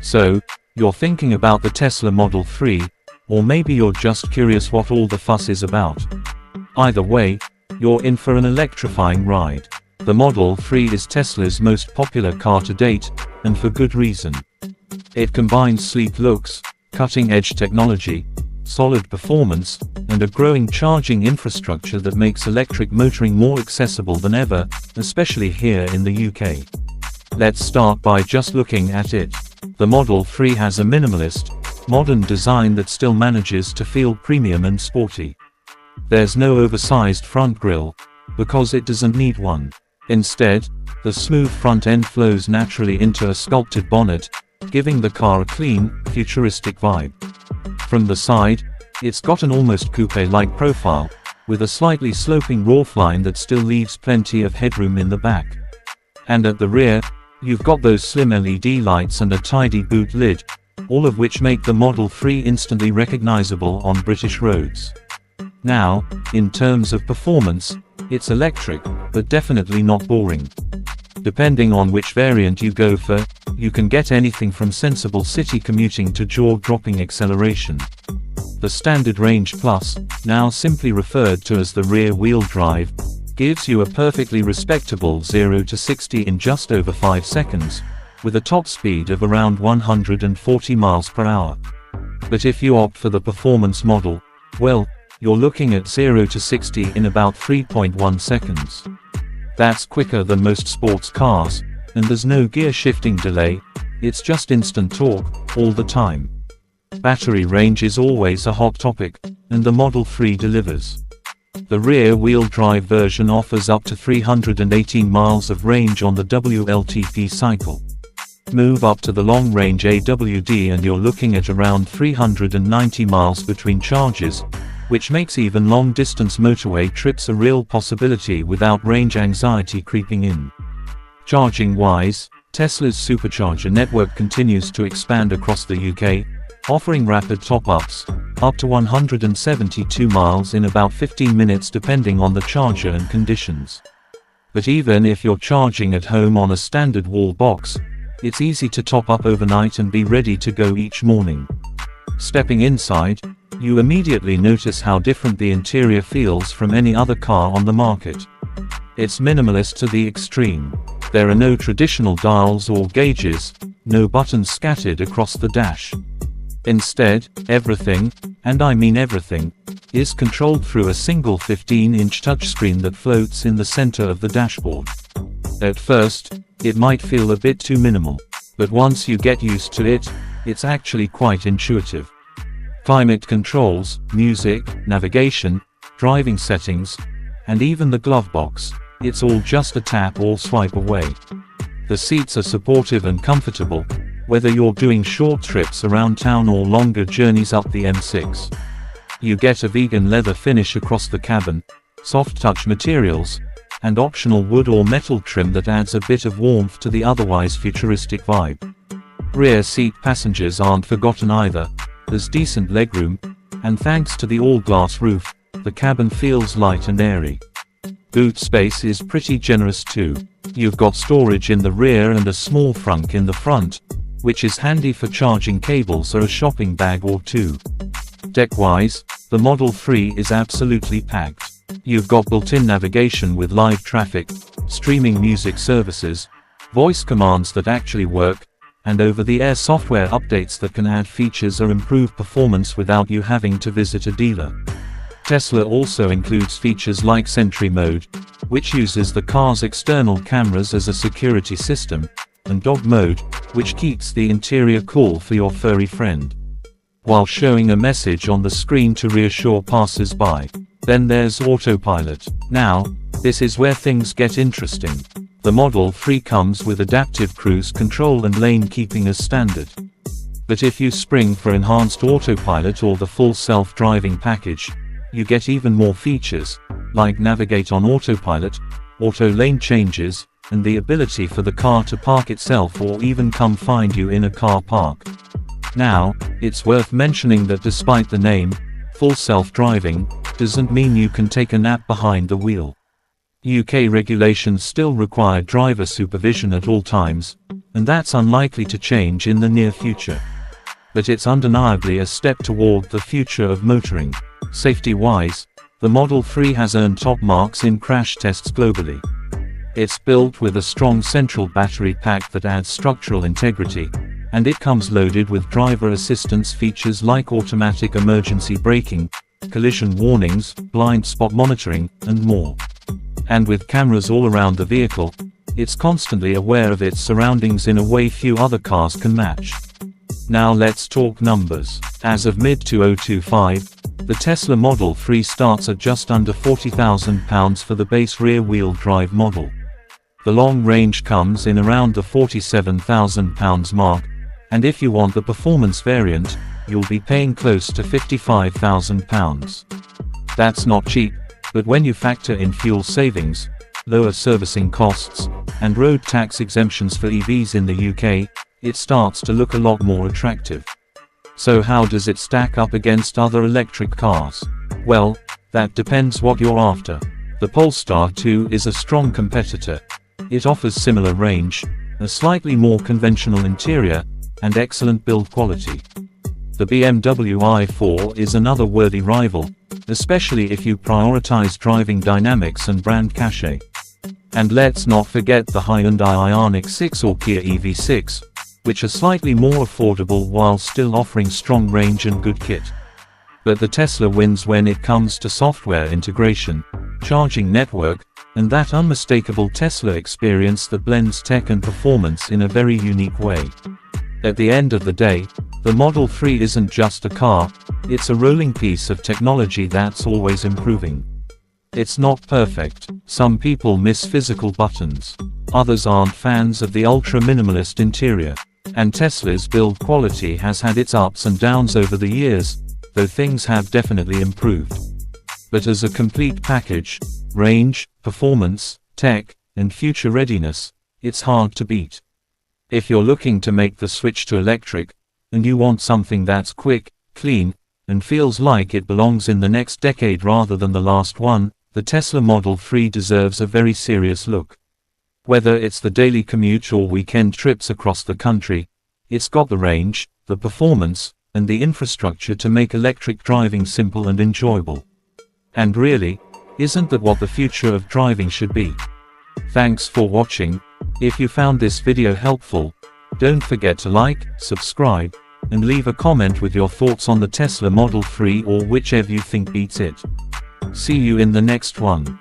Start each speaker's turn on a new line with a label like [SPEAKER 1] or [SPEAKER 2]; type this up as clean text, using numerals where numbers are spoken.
[SPEAKER 1] So, you're thinking about the Tesla Model 3, or maybe you're just curious what all the fuss is about. Either way, you're in for an electrifying ride. The Model 3 is Tesla's most popular car to date, and for good reason. It combines sleek looks, cutting-edge technology, solid performance, and a growing charging infrastructure that makes electric motoring more accessible than ever, especially here in the UK. Let's start by just looking at it. The Model 3 has a minimalist, modern design that still manages to feel premium and sporty. There's no oversized front grille, because it doesn't need one. Instead, the smooth front end flows naturally into a sculpted bonnet, giving the car a clean, futuristic vibe. From the side, it's got an almost coupe-like profile, with a slightly sloping roofline that still leaves plenty of headroom in the back. And at the rear, you've got those slim LED lights and a tidy boot lid, all of which make the Model 3 instantly recognizable on British roads. Now, in terms of performance, it's electric, but definitely not boring. Depending on which variant you go for, you can get anything from sensible city commuting to jaw-dropping acceleration. The Standard Range Plus, now simply referred to as the rear-wheel drive, gives you a perfectly respectable 0 to 60 in just over 5 seconds, with a top speed of around 140 miles per hour. But if you opt for the performance model, well, you're looking at 0 to 60 in about 3.1 seconds. That's quicker than most sports cars, and there's no gear shifting delay, it's just instant torque, all the time. Battery range is always a hot topic, and the Model 3 delivers. The rear-wheel drive version offers up to 318 miles of range on the WLTP cycle. Move up to the long-range AWD and you're looking at around 390 miles between charges, which makes even long-distance motorway trips a real possibility without range anxiety creeping in. Charging-wise, Tesla's supercharger network continues to expand across the UK, offering rapid top-ups, up to 172 miles in about 15 minutes depending on the charger and conditions. But even if you're charging at home on a standard wall box, it's easy to top up overnight and be ready to go each morning. Stepping inside, you immediately notice how different the interior feels from any other car on the market. It's minimalist to the extreme. There are no traditional dials or gauges, no buttons scattered across the dash. Instead, everything, and I mean everything, is controlled through a single 15-inch touchscreen that floats in the center of the dashboard. At first, it might feel a bit too minimal, but once you get used to it, it's actually quite intuitive. Climate controls, music, navigation, driving settings, and even the glove box, it's all just a tap or swipe away. The seats are supportive and comfortable, whether you're doing short trips around town or longer journeys up the M6. You get a vegan leather finish across the cabin, soft touch materials, and optional wood or metal trim that adds a bit of warmth to the otherwise futuristic vibe. Rear seat passengers aren't forgotten either, there's decent legroom, and thanks to the all-glass roof, the cabin feels light and airy. Boot space is pretty generous too. You've got storage in the rear and a small trunk in the front, which is handy for charging cables or a shopping bag or two. Tech-wise, the Model 3 is absolutely packed. You've got built-in navigation with live traffic, streaming music services, voice commands that actually work, and over-the-air software updates that can add features or improve performance without you having to visit a dealer. Tesla also includes features like Sentry Mode, which uses the car's external cameras as a security system, and Dog Mode, which keeps the interior cool for your furry friend, while showing a message on the screen to reassure passers-by. Then there's Autopilot. Now, this is where things get interesting. The Model 3 comes with adaptive cruise control and lane keeping as standard. But if you spring for enhanced autopilot or the full self-driving package, you get even more features, like navigate on autopilot, auto lane changes, and the ability for the car to park itself or even come find you in a car park. Now, it's worth mentioning that despite the name, full self-driving doesn't mean you can take a nap behind the wheel. UK regulations still require driver supervision at all times, and that's unlikely to change in the near future. But it's undeniably a step toward the future of motoring. Safety-wise, the Model 3 has earned top marks in crash tests globally. It's built with a strong central battery pack that adds structural integrity, and it comes loaded with driver assistance features like automatic emergency braking, collision warnings, blind spot monitoring, and more. And with cameras all around the vehicle, it's constantly aware of its surroundings in a way few other cars can match. Now let's talk numbers. As of mid-2025, the Tesla Model 3 starts at just under £40,000 for the base rear-wheel drive model. The long range comes in around the £47,000 mark, and if you want the performance variant, you'll be paying close to £55,000. That's not cheap, but when you factor in fuel savings, lower servicing costs, and road tax exemptions for EVs in the UK, it starts to look a lot more attractive. So how does it stack up against other electric cars? Well, that depends what you're after. The Polestar 2 is a strong competitor. It offers similar range, a slightly more conventional interior, and excellent build quality. The BMW i4 is another worthy rival, especially if you prioritize driving dynamics and brand cachet. And let's not forget the Hyundai Ioniq 6 or Kia EV6, which are slightly more affordable while still offering strong range and good kit. But the Tesla wins when it comes to software integration, charging network, and that unmistakable Tesla experience that blends tech and performance in a very unique way. At the end of the day, the Model 3 isn't just a car, it's a rolling piece of technology that's always improving. It's not perfect. Some people miss physical buttons. Others aren't fans of the ultra-minimalist interior. And Tesla's build quality has had its ups and downs over the years, though things have definitely improved. But as a complete package, range, performance, tech, and future readiness, it's hard to beat. If you're looking to make the switch to electric, and you want something that's quick, clean, and feels like it belongs in the next decade rather than the last one, the Tesla Model 3 deserves a very serious look. Whether it's the daily commute or weekend trips across the country, it's got the range, the performance, and the infrastructure to make electric driving simple and enjoyable. And really, isn't that what the future of driving should be? Thanks for watching. If you found this video helpful, don't forget to like, subscribe, and leave a comment with your thoughts on the Tesla Model 3 or whichever you think beats it. See you in the next one.